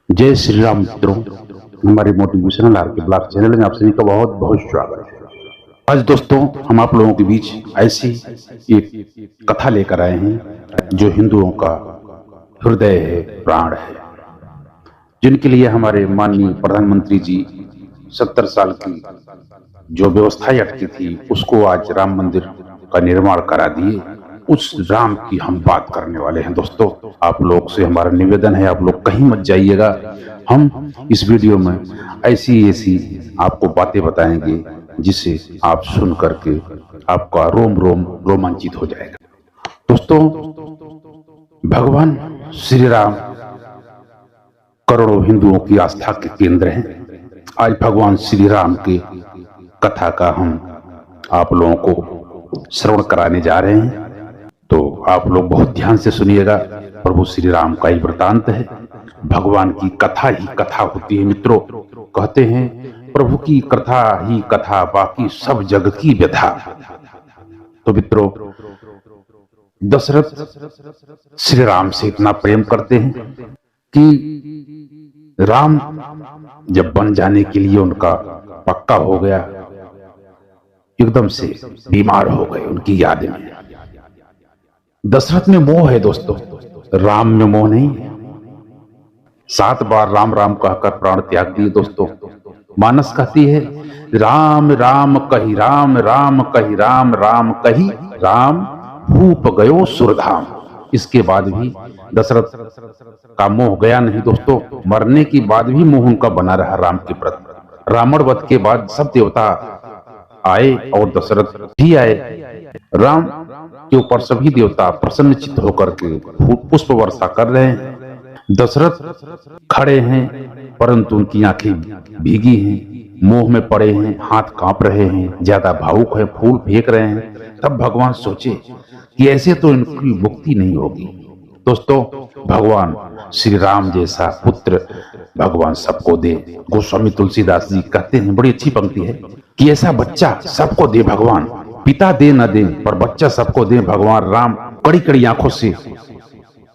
जय श्री राम मित्रों, हमारे मोटिवेशनल आरके ब्लॉग चैनल में आप सभी का बहुत बहुत स्वागत है। आज दोस्तों हम आप लोगों के बीच ऐसी एक कथा लेकर आए हैं जो हिंदुओं का हृदय है, प्राण है, जिनके लिए हमारे माननीय प्रधानमंत्री जी 70 साल की जो व्यवस्थाएं अटकी थी उसको आज राम मंदिर का निर्माण करा दिए। उस राम की हम बात करने वाले हैं। दोस्तों आप लोग से हमारा निवेदन है, आप लोग कहीं मत जाइएगा। हम इस वीडियो में ऐसी आपको बातें बताएंगे जिसे आप सुन करके आपका रोम रोम रोमांचित हो जाएगा। दोस्तों भगवान श्री राम करोड़ों हिंदुओं की आस्था के केंद्र हैं। आज भगवान श्री राम के कथा का हम आप लोगों को श्रवण कराने जा रहे हैं, तो आप लोग बहुत ध्यान से सुनिएगा। प्रभु श्री राम का ही वृतांत है। भगवान की कथा ही कथा होती है मित्रों। कहते हैं प्रभु की कथा ही कथा, बाकी सब जग की व्यथा। तो मित्रों दशरथ श्री राम से इतना प्रेम करते हैं कि राम जब बन जाने के लिए उनका पक्का हो गया, एकदम से बीमार हो गए उनकी याद में। दशरथ में मोह है दोस्तों, राम में मोह नहीं है। 7 बार राम राम कहकर प्राण त्याग दिए दोस्तों। मानस कहती है राम राम कही राम, राम कही राम, राम कही राम, भूप गयो सुरधाम। इसके बाद भी दशरथ का मोह गया नहीं दोस्तों। मरने के बाद भी मोह उनका बना रहा राम के प्रति। रावण वध के बाद सब देवता आए और दशरथ भी आए। राम के ऊपर सभी देवता प्रसन्नचित्त होकर के पुष्प वर्षा कर रहे हैं। दशरथ खड़े हैं परंतु उनकी आंखें भीगी हैं, मोह में पड़े हैं, हाथ कांप रहे हैं, ज्यादा भावुक है, फूल फेंक रहे हैं। तब भगवान सोचे कि ऐसे तो इनकी मुक्ति नहीं होगी। दोस्तों भगवान श्री राम जैसा पुत्र भगवान सबको दे। गोस्वामी तुलसीदास जी कहते हैं, बड़ी अच्छी पंक्ति है कि ऐसा बच्चा सबको दे भगवान, पिता दे न दे पर बच्चा सबको दे भगवान। राम कड़ी कड़ी आंखों से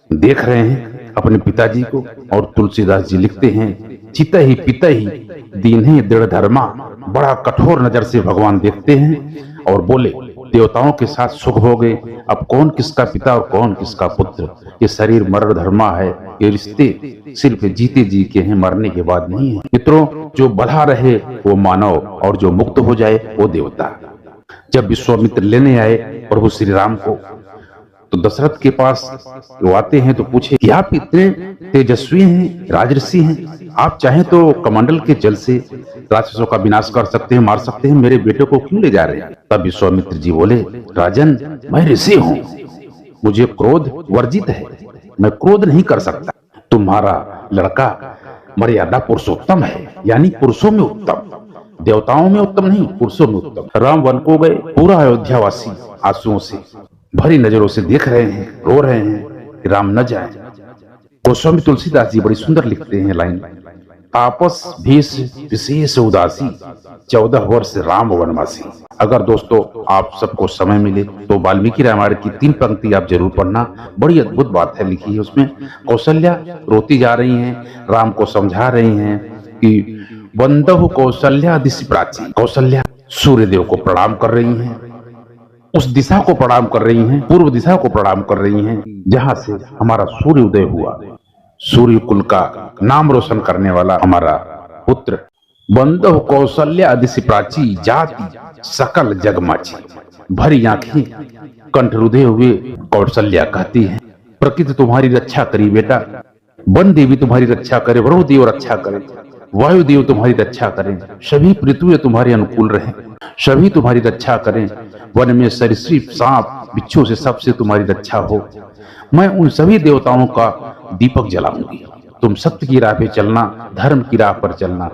देख रहे हैं अपने पिताजी को, और तुलसीदास जी लिखते हैं चित ही पिता ही दीन है दृढ़ धर्मा। बड़ा कठोर नजर से भगवान देखते हैं और बोले देवताओं के साथ सुख हो गए, अब कौन किसका पिता और कौन किसका पुत्र। ये शरीर मरण धर्मा है, ये रिश्ते सिर्फ जीते जी के हैं, मरने के बाद नहीं है। मित्रों जो बधा रहे वो मानव और जो मुक्त हो जाए वो देवता। जब विश्वामित्र लेने आए प्रभु श्री राम को, तो दशरथ के पास वो आते हैं तो पूछे कि आप इतने तेजस्वी हैं, राजऋषि हैं, आप चाहें तो कमंडल के जल से राक्षसों का विनाश कर सकते हैं, मार सकते हैं, मेरे बेटे को क्यों ले जा रहे हैं। तब विश्वामित्र जी बोले राजन मैं ऋषि हूं, मुझे क्रोध वर्जित है, मैं क्रोध नहीं कर सकता। तुम्हारा लड़का मर्यादा पुरुषोत्तम है, यानी पुरुषों में उत्तम, देवताओं में उत्तम नहीं, पुरुषों में उत्तम। राम वन को गए, पूरा अयोध्यावासी आंसुओं से भरी नजरों से देख रहे हैं, रो रहे हैं कि राम न जाए। गोस्वामी तुलसीदास जी बड़ी सुंदर लिखते हैं लाइन, तापस भेष विशेष उदासी, 14 वर्ष राम वनवासी। अगर दोस्तों आप सबको समय मिले तो वाल्मीकि रामायण की 3 पंक्ति आप जरूर पढ़ना, बड़ी अद्भुत बात है लिखी है उसमें। कौशल्या रोती जा रही हैं, राम को समझा रही हैं कि वंदहु कौशल्या दिशि प्राची। कौशल्या सूर्यदेव को प्रणाम कर रही हैं, उस दिशा को प्रणाम कर रही हैं, पूर्व दिशा को प्रणाम कर रही हैं जहां से हमारा सूर्य उदय हुआ। सूर्य कुल का नाम रोशन करने वाला हमारा पुत्र। वंदहु कौशल्या दिशि प्राची, जाति सकल जगमाची। भरी आंखें कंठ रुधे हुए कौशल्या कहती है प्रकृति तुम्हारी रक्षा करी बेटा, वन देवी तुम्हारी रक्षा करे, वरुण देव रक्षा करे, वायु देव तुम्हारी रक्षा करें, सभी पृथ्वी तुम्हारे अनुकूल रहें, सभी तुम्हारी रक्षा करें, वन में सरीसृप सांप बिच्छू से सबसे तुम्हारी रक्षा हो। मैं उन सभी देवताओं का दीपक जलाऊंगी। तुम सत्य की राह पे चलना, धर्म की राह पर चलना।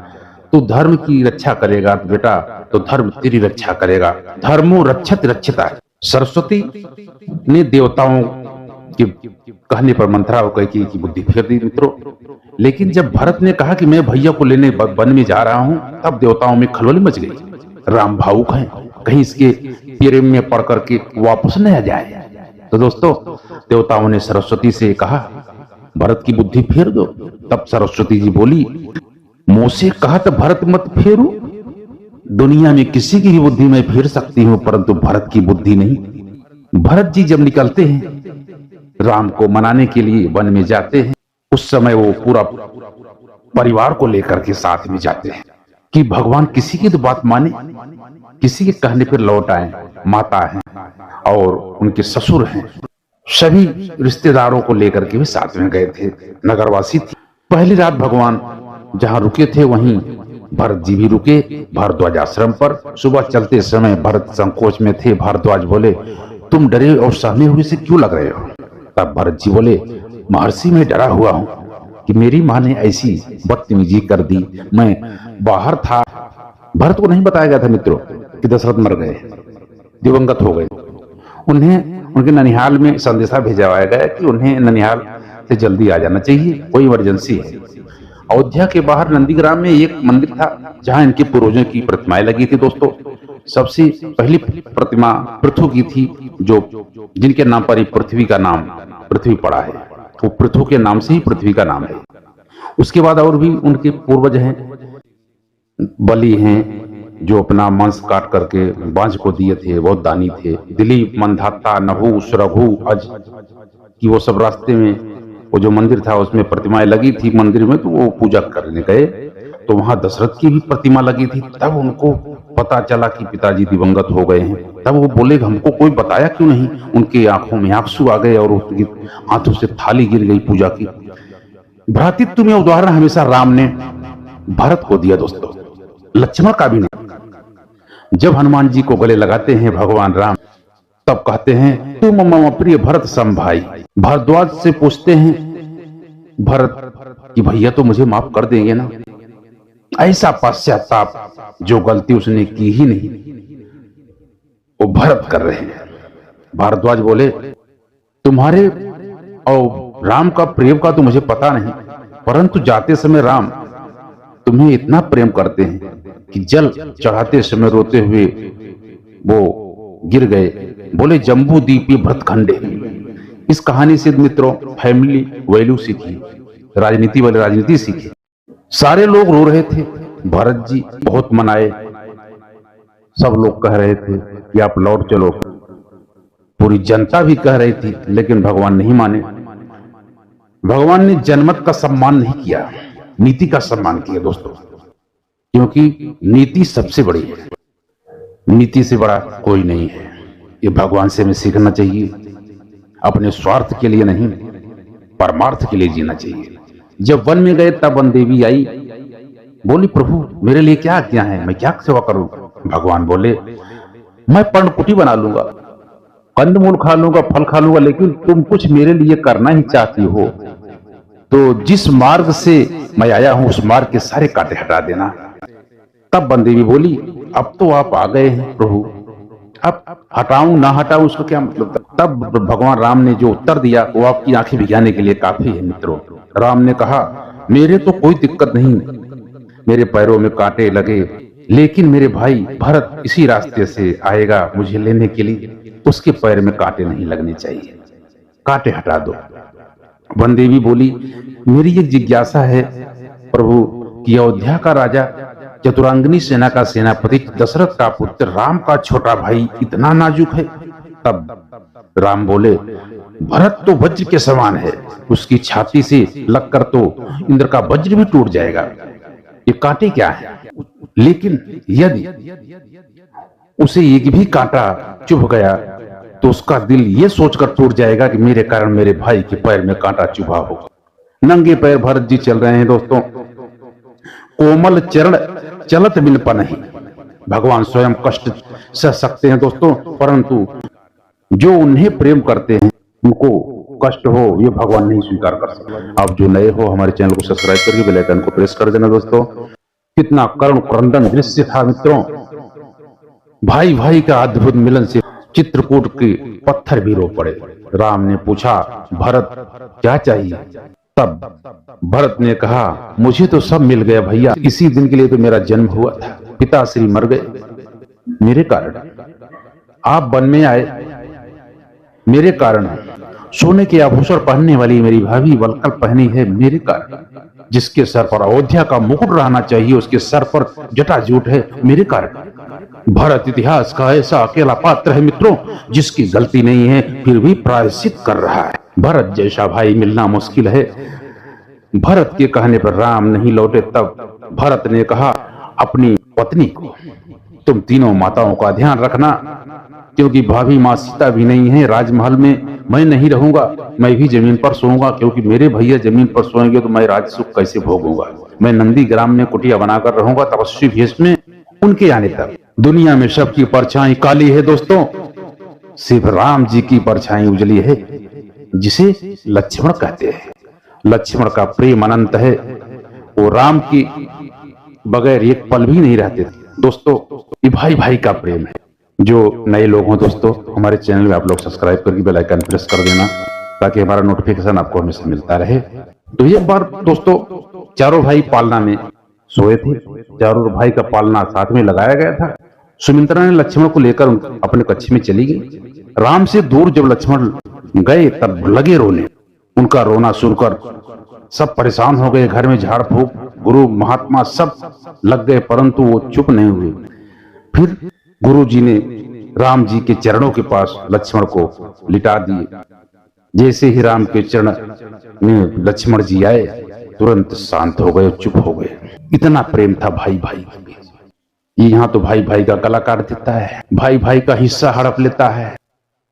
तू धर्म की रक्षा करेगा बेटा तो धर्म तेरी रक्षा करेगा। धर्मो रक्षत रक्षिता। सरस्वती ने देवताओं के कहने पर मंथरा होकर की बुद्धि फेर दी मित्रों। लेकिन जब भरत ने कहा कि मैं भैया को लेने वन में जा रहा हूं, तब देवताओं में खलबली मच गई। राम भावुक हैं, कहीं इसके प्रेम में पड़ करके वापस न आ जाए। तो दोस्तों देवताओं ने सरस्वती से कहा भरत की बुद्धि फेर दो। तब सरस्वती जी बोली, मोसे कहा तो भरत मत फेरू। दुनिया में किसी की भी बुद्धि मैं फेर सकती हूं, परंतु भरत की बुद्धि नहीं। भरत जी जब निकलते हैं राम को मनाने के लिए, वन में जाते हैं, उस समय वो पूरा परिवार को लेकर के साथ में जाते हैं कि भगवान किसी की तो बात माने, किसी के कहने पर लौट आए। माता है और उनके ससुर हैं, सभी रिश्तेदारों को लेकर के भी साथ में गए थे। नगरवासी थे। पहली रात भगवान जहां रुके थे वहीं भरत जी भी रुके, भारद्वाज आश्रम पर। सुबह चलते समय भरत संकोच में थे। भारद्वाज बोले, तुम डरे और सहमे हुए से क्यों लग रहे हो? तब भरत जी बोले, महर्षि मैं डरा हुआ हूं कि मेरी मां ने ऐसी बदतमीजी कर दी। मैं बाहर था। भरत को नहीं बताया गया था मित्रों कि दशरथ मर गए, दिवंगत हो गए। उन्हें उनके ननिहाल में संदेशा भेजवाया गया कि उन्हें ननिहाल से जल्दी आ जाना चाहिए, कोई इमरजेंसी है। अयोध्या के बाहर नंदीग्राम में एक मंदिर था जहां इनके पूर्वजों की प्रतिमाएं लगी थी। दोस्तों, सबसे पहली प्रतिमा पृथु की थी, जो जिनके नाम पर ही पृथ्वी का नाम पृथ्वी पड़ा है। वो पृथु के नाम से ही पृथ्वी का नाम है। उसके बाद और भी उनके पूर्वज हैं, बलि हैं जो अपना मांस काट करके बांझ को दिए थे, बहुत दानी थे। दिलीप, मंधाता, नहुष, रघु, अज की वो सब रास्ते में वो जो मंदिर था उसमें प्रतिमाएं लगी थी मंदिर में, तो वो पूजा करने गए तो वहां दशरथ की भी प्रतिमा लगी थी। तब उनको पता चला कि पिताजी दिवंगत हो गए हैं। तब वो बोले, हमको कोई बताया क्यों नहीं? उनकी आंखों में आंसू आ गए और उनकी हाथों से थाली गिर गई पूजा की। भ्रातृत्व में उदाहरण हमेशा राम ने भरत को दिया दोस्तों, लक्ष्मण का भी नहीं। जब हनुमान जी को गले लगाते हैं भगवान राम, तब कहते हैं, तुम मम प्रिय भरत सम भाई। भारद्वाज से पूछते हैं भरत कि भैया तो मुझे माफ कर देंगे ना? ऐसा पश्चाताप जो गलती उसने की ही नहीं वो भरत कर रहे हैं। भारद्वाज बोले, तुम्हारे और राम का प्रेम का तो मुझे पता नहीं, परंतु जाते समय राम तुम्हें इतना प्रेम करते हैं कि जल चढ़ाते समय रोते हुए वो गिर गए। बोले, जम्बू द्वीपीय भरतखंडे। इस कहानी से मित्रों फैमिली वैल्यू सीखी, राजनीति वाली राजनीति सीखी। सारे लोग रो रहे थे, भरत जी बहुत मनाए। सब लोग कह रहे थे कि आप लौट चलो, पूरी जनता भी कह रही थी, लेकिन भगवान नहीं माने। भगवान ने जनमत का सम्मान नहीं किया, नीति का सम्मान किया दोस्तों, क्योंकि नीति सबसे बड़ी है, नीति से बड़ा कोई नहीं है। ये भगवान से हमें सीखना चाहिए। अपने स्वार्थ के लिए नहीं, परमार्थ के लिए जीना चाहिए। जब वन में गए तब वन देवी आई, बोली, प्रभु मेरे लिए क्या आज्ञा है, मैं क्या सेवा करूं? भगवान बोले, मैं पर्णकुटी बना लूंगा, कंदमूल खा लूंगा, फल खा लूंगा, लेकिन तुम कुछ मेरे लिए करना ही चाहती हो तो जिस मार्ग से मैं आया हूं उस मार्ग के सारे कांटे हटा देना। तब वन देवी बोली, अब तो आप आ गए हैं प्रभु, अब हटाऊं ना हटाऊं उसका क्या मतलब? तब भगवान राम ने जो उत्तर दिया वो आपकी आंखें भिगाने के लिए काफी है मित्रों। राम ने कहा, मेरे तो कोई दिक्कत नहीं, मेरे पैरों में कांटे लगे, लेकिन मेरे भाई भरत इसी रास्ते से आएगा मुझे लेने के लिए, उसके पैर में कांटे नहीं लगने चाहिए, कांटे हटा दो। वन देवी बोली, मेरी एक जिज्ञासा है प्रभु कि अयोध्या का राजा, चतुरांगनी सेना का सेनापति, दशरथ का पुत्र, राम का छोटा भाई इतना नाजुक है? तब राम बोले, भरत तो वज्र के समान है, उसकी छाती से लगकर तो इंद्र का वज्र भी टूट जाएगा, ये कांटे क्या है? लेकिन यदि उसे एक भी कांटा चुभ गया तो उसका दिल ये सोचकर टूट जाएगा कि मेरे कारण मेरे भाई के पैर में कांटा चुभा होगा। नंगे पैर भरत जी चल रहे हैं दोस्तों, कोमल चरण चलत बिन नहीं। भगवान स्वयं कष्ट सह सकते हैं दोस्तों, परंतु जो उन्हें प्रेम करते हैं उनको कष्ट हो ये भगवान नहीं स्वीकार कर सकते। आप जो नए हो हमारे चैनल को सब्सक्राइब करके बेल आइकन को प्रेस कर देना दोस्तों। कितना करुण क्रंदन दृश्य था मित्रों, भाई भाई का अद्भुत मिलन से चित्रकूट के पत्थर भी रो पड़े। राम ने पूछा, भरत क्या चाहिए? तब भरत ने कहा, मुझे तो सब मिल गया भैया, इसी दिन के लिए तो मेरा जन्म हुआ था, पिताश्री मर गए मेरे कारण, आप वन में आए मेरे कारण, सोने के आभूषण पहनने वाली मेरी भाभी वलकल पहनी है मेरे कारण। जिसके सर पर अयोध्या का मुकुट रहना चाहिए उसके सर पर जटाजूट है मेरे कारण। भारत इतिहास का ऐसा अकेला पात्र है मित्रों जिसकी गलती नहीं है फिर भी प्रायश्चित कर रहा है। भरत जैसा भाई मिलना मुश्किल है। भरत के कहने पर राम नहीं लौटे तब भरत ने कहा अपनी पत्नी को, तुम तीनों माताओं का ध्यान रखना, क्योंकि भाभी माँ सीता भी नहीं है राजमहल में, मैं नहीं रहूंगा, मैं भी जमीन पर सोऊंगा, क्योंकि मेरे भैया जमीन पर सोएंगे तो मैं राज सुख कैसे भोगूंगा। मैं नंदी ग्राम में कुटिया बनाकर रहूंगा तपस्वी भेष में, उनके आने तक। दुनिया में सबकी परछाई काली है दोस्तों, सिर्फ राम जी की परछाई उजली है, जिसे लक्ष्मण कहते हैं। लक्ष्मण का प्रेम अनंत है, वो राम की बगैर एक पल भी नहीं रहते दोस्तों। ये भाई भाई का प्रेम है। जो नए लोग हो दोस्तों, हमारे चैनल में आप लोग सब्सक्राइब करके बेल आइकन प्रेस कर देना ताकि हमारा नोटिफिकेशन आपको हमेशा मिलता रहे। तो एक बार दोस्तों चारों भाई पालना में सोए थे, चारों भाई का पालना साथ में लगाया गया था। सुमित्रा ने लक्ष्मण को लेकर अपने कक्ष में चली गई। राम से दूर जब लक्ष्मण गए तब लगे रोने। उनका रोना सुनकर सब परेशान हो गए। घर में झाड़ फूक, गुरु महात्मा सब लग गए, परंतु वो चुप नहीं हुए। फिर गुरु जी ने राम जी के चरणों के पास लक्ष्मण को लिटा दिए। जैसे ही राम के चरण में लक्ष्मण जी आए तुरंत शांत हो गए, चुप हो गए। इतना प्रेम था भाई भाई के बीच। यहाँ तो भाई भाई का गला काट देता है, भाई भाई का हिस्सा हड़प लेता है,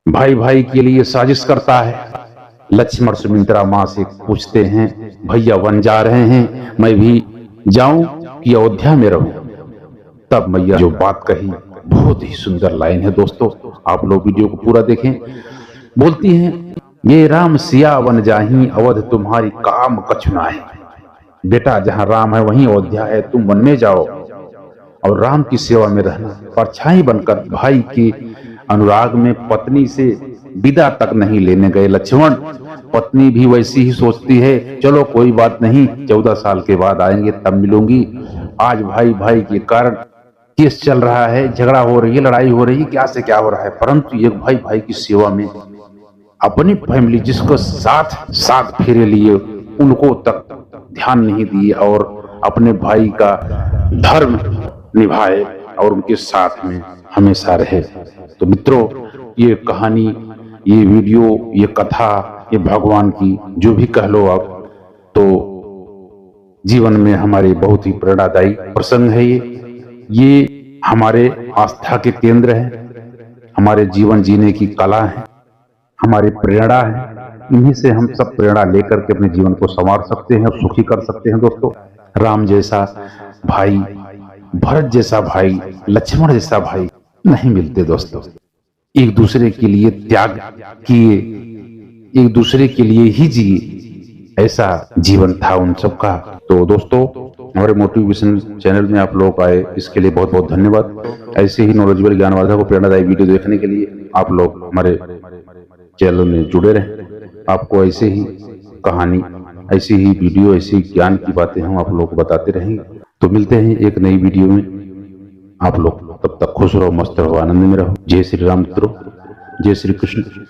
भाई भाई के लिए साजिश करता है। लक्ष्मण सुमित्रा माँ से पूछते हैं भैया वन जा रहे हैं, मैं भी जाऊं कि अयोध्या में रहूं। तब मैया जो बात कही बहुत ही सुंदर लाइन है दोस्तों, आप लोग वीडियो को पूरा देखें। बोलती हैं ये राम सिया वन जाही, अवध तुम्हारी काम कछुना है। बेटा जहां राम है वहीं अयोध्या है, तुम वन में जाओ और राम की सेवा में रहना। परछाई बनकर भाई के अनुराग में पत्नी से विदा तक नहीं लेने गए लक्ष्मण। पत्नी भी वैसी ही सोचती है, चलो कोई बात नहीं, 14 साल के बाद आएंगे तब मिलूंगी। आज भाई भाई के कारण केस चल रहा है, झगड़ा हो रही है, लड़ाई हो रही है, क्या से क्या हो रहा है, परंतु एक भाई भाई की सेवा में अपनी फैमिली जिसको साथ फेरे लिए उनको तक ध्यान नहीं दिए और अपने भाई का धर्म निभाए और उनके साथ में हमेशा रहे। तो मित्रों ये कहानी, ये वीडियो, ये कथा, ये भगवान की जो भी कह लो आप, तो जीवन में हमारे बहुत ही प्रेरणादायी प्रसंग है। ये हमारे आस्था के केंद्र है, हमारे जीवन जीने की कला है, हमारी प्रेरणा है। इन्हीं से हम सब प्रेरणा लेकर के अपने जीवन को संवार सकते हैं और सुखी कर सकते हैं दोस्तों। राम जैसा भाई, भरत जैसा भाई, लक्ष्मण जैसा भाई नहीं मिलते दोस्तों। एक दूसरे के लिए त्याग किए, एक दूसरे के लिए ही जिए, ऐसा जीवन था उन सबका। तो दोस्तों हमारे मोटिवेशन चैनल में आप लोग आए इसके लिए बहुत बहुत धन्यवाद। ऐसे ही नॉलेजेबल ज्ञानवर्धक और प्रेरणादायी वीडियो देखने के लिए आप लोग हमारे चैनल में जुड़े रहें। आपको ऐसे ही कहानी, ऐसी ही वीडियो, ऐसी ज्ञान की बातें हम आप लोग को बताते रहेंगे। तो मिलते हैं एक नई वीडियो में। आप लोग तब तक खुश रहो, मस्त रहो, आनंद में रहो। जय श्री राम मित्रों, जय श्री कृष्ण।